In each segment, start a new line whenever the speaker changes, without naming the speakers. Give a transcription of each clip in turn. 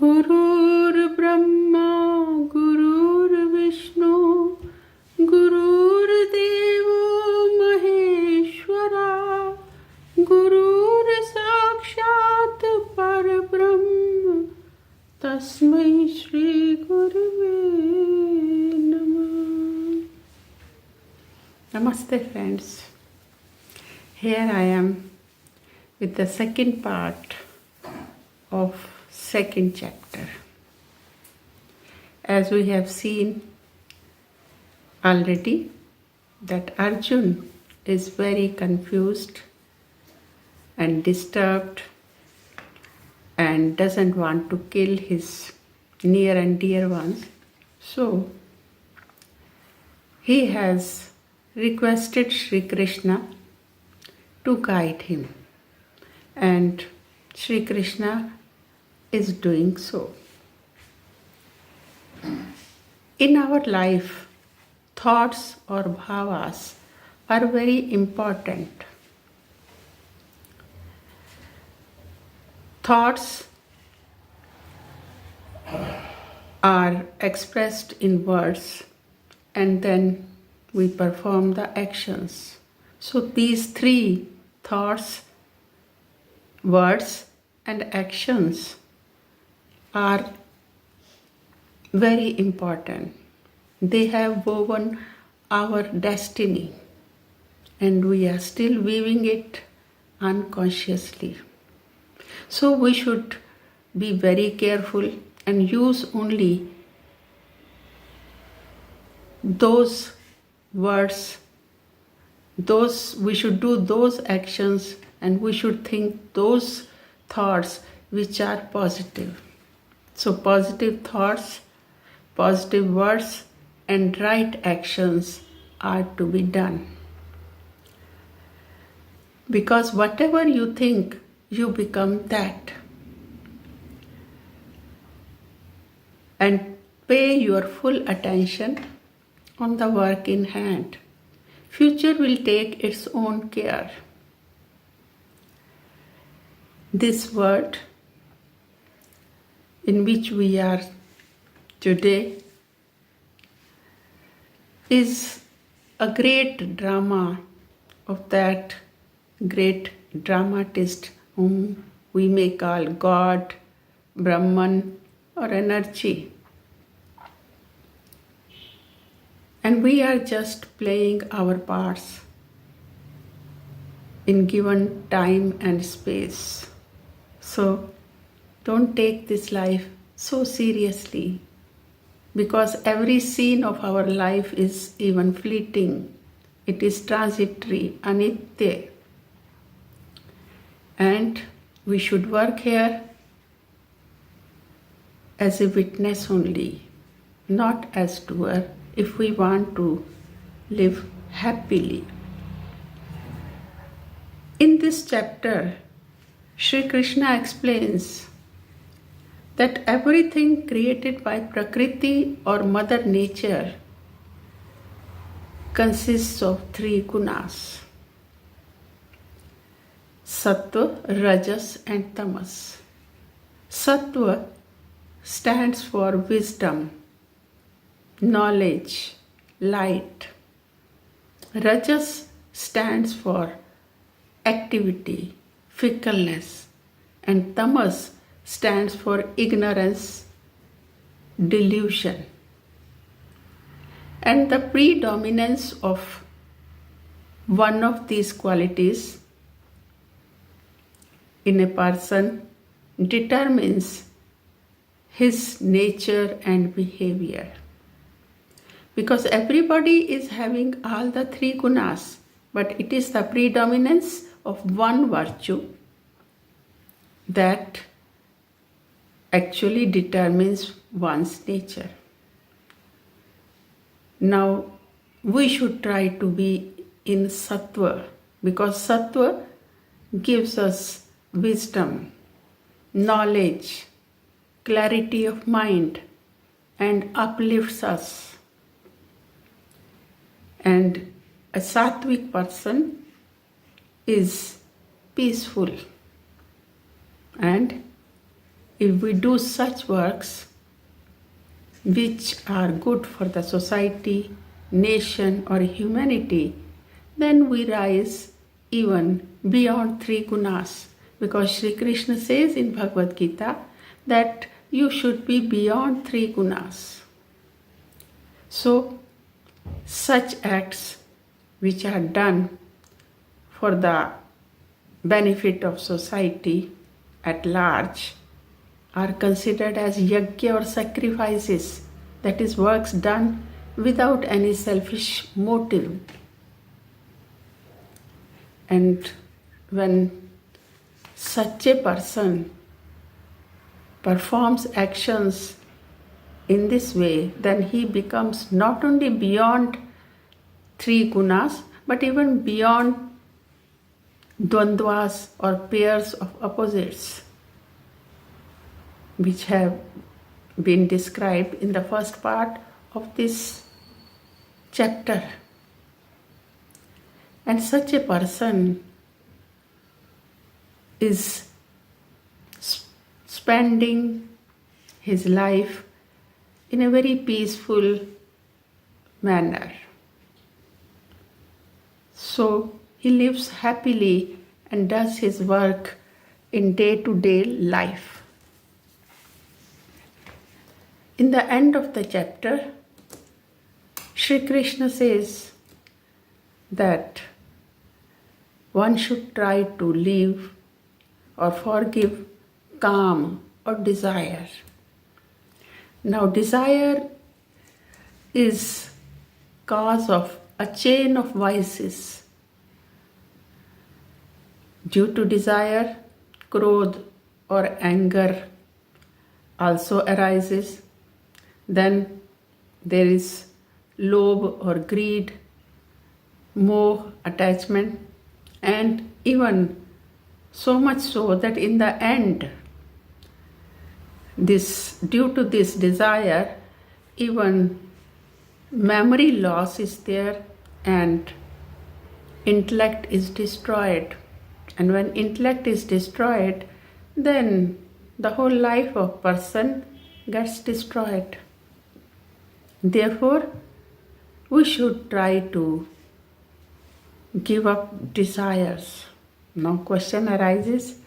गुरुर्ब्रह्मा गुरुर्विष्णू गुरुर्देवो महेश्वरा गुरुर्साक्षात् परब्रह्म तस्मै श्री गुरुवे नमः. Namaste friends. Here I am with the second part of second chapter. As we have seen already that Arjun is very confused and disturbed and doesn't want to kill his near and dear ones. So he has requested Sri Krishna to guide him, and Sri Krishna is doing so. In our life, thoughts or bhavas are very important. Thoughts are expressed in words and then we perform the actions. So these three thoughts, words and actions are very important. They have woven our destiny and we are still weaving it unconsciously. So we should be very careful and use only those words, we should do those actions and we should think those thoughts which are positive. So positive thoughts, positive words and right actions are to be done. Because whatever you think, you become that. And pay your full attention on the work in hand. Future will take its own care. This world in which we are today is a great drama of that great dramatist whom we may call God, Brahman or energy. And we are just playing our parts in given time and space. So don't take this life so seriously, because every scene of our life is even fleeting. It is transitory, anitya. And we should work here as a witness only, not as doer, if we want to live happily. In this chapter, Sri Krishna explains that everything created by Prakriti or Mother Nature consists of three gunas: Sattva, Rajas and Tamas. Sattva stands for wisdom, knowledge, light. Rajas stands for activity, fickleness, and Tamas stands for ignorance, delusion. And the predominance of one of these qualities in a person determines his nature and behavior. Because everybody is having all the three gunas, but it is the predominance of one virtue that actually determines one's nature. Now, we should try to be in Sattva, because Sattva gives us wisdom, knowledge, clarity of mind, and uplifts us. And a Sattvic person is peaceful and if we do such works which are good for the society, nation, or humanity, then we rise even beyond three gunas. Because Sri Krishna says in Bhagavad Gita that you should be beyond three gunas. So, such acts which are done for the benefit of society at large are considered as yajna or sacrifices, that is, works done without any selfish motive. And when such a person performs actions in this way, then he becomes not only beyond three gunas, but even beyond dvandvas or pairs of opposites, which have been described in the first part of this chapter. And such a person is spending his life in a very peaceful manner. So he lives happily and does his work in day-to-day life. In the end of the chapter, Sri Krishna says that one should try to live or forgive calm or desire. Now, desire is cause of a chain of vices. Due to desire, krodh or anger also arises. Then there is lobh or greed, moh, attachment, and even so much so that in the end, due to this desire, even memory loss is there and intellect is destroyed. And when intellect is destroyed, then the whole life of person gets destroyed. Therefore, we should try to give up desires. Now question arises,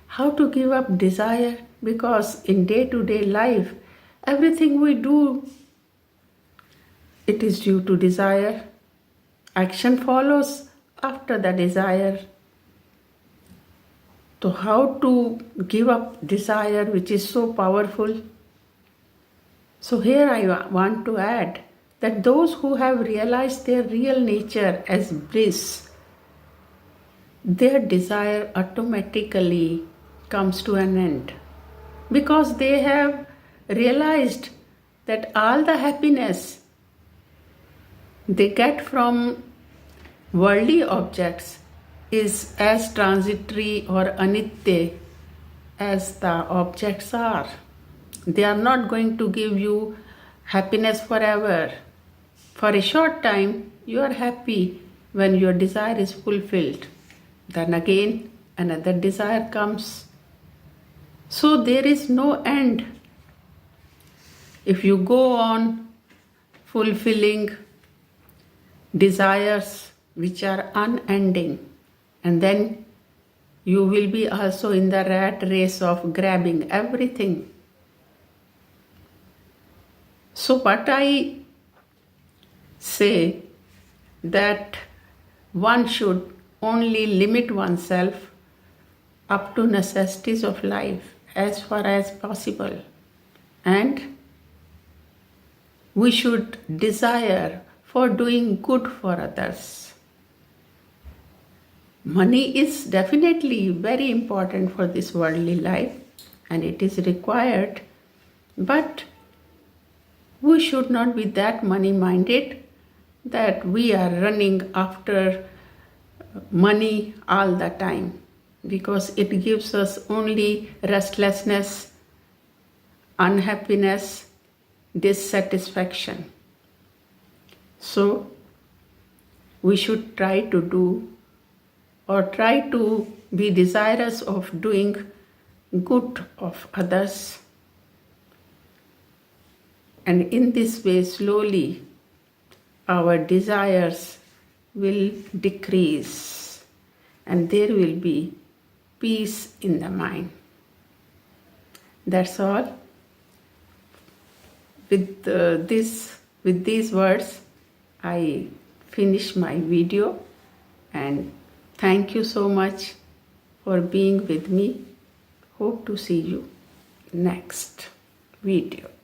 how to give up desire? Because in day-to-day life, everything we do, it is due to desire. Action follows after the desire. So how to give up desire which is so powerful? So here I want to add that those who have realized their real nature as bliss, their desire automatically comes to an end, because they have realized that all the happiness they get from worldly objects is as transitory or anitya as the objects are. They are not going to give you happiness forever. For a short time, you are happy when your desire is fulfilled. Then again, another desire comes. So there is no end. If you go on fulfilling desires which are unending, and then you will be also in the rat race of grabbing everything. So what I say, that one should only limit oneself up to necessities of life as far as possible, and we should desire for doing good for others. Money is definitely very important for this worldly life and it is required, but we should not be that money minded that we are running after money all the time, because it gives us only restlessness, unhappiness, dissatisfaction. So we should try to do or try to be desirous of doing good of others. And in this way, slowly, our desires will decrease and there will be peace in the mind. That's all. With these words, I finish my video, and thank you so much for being with me. Hope to see you next video.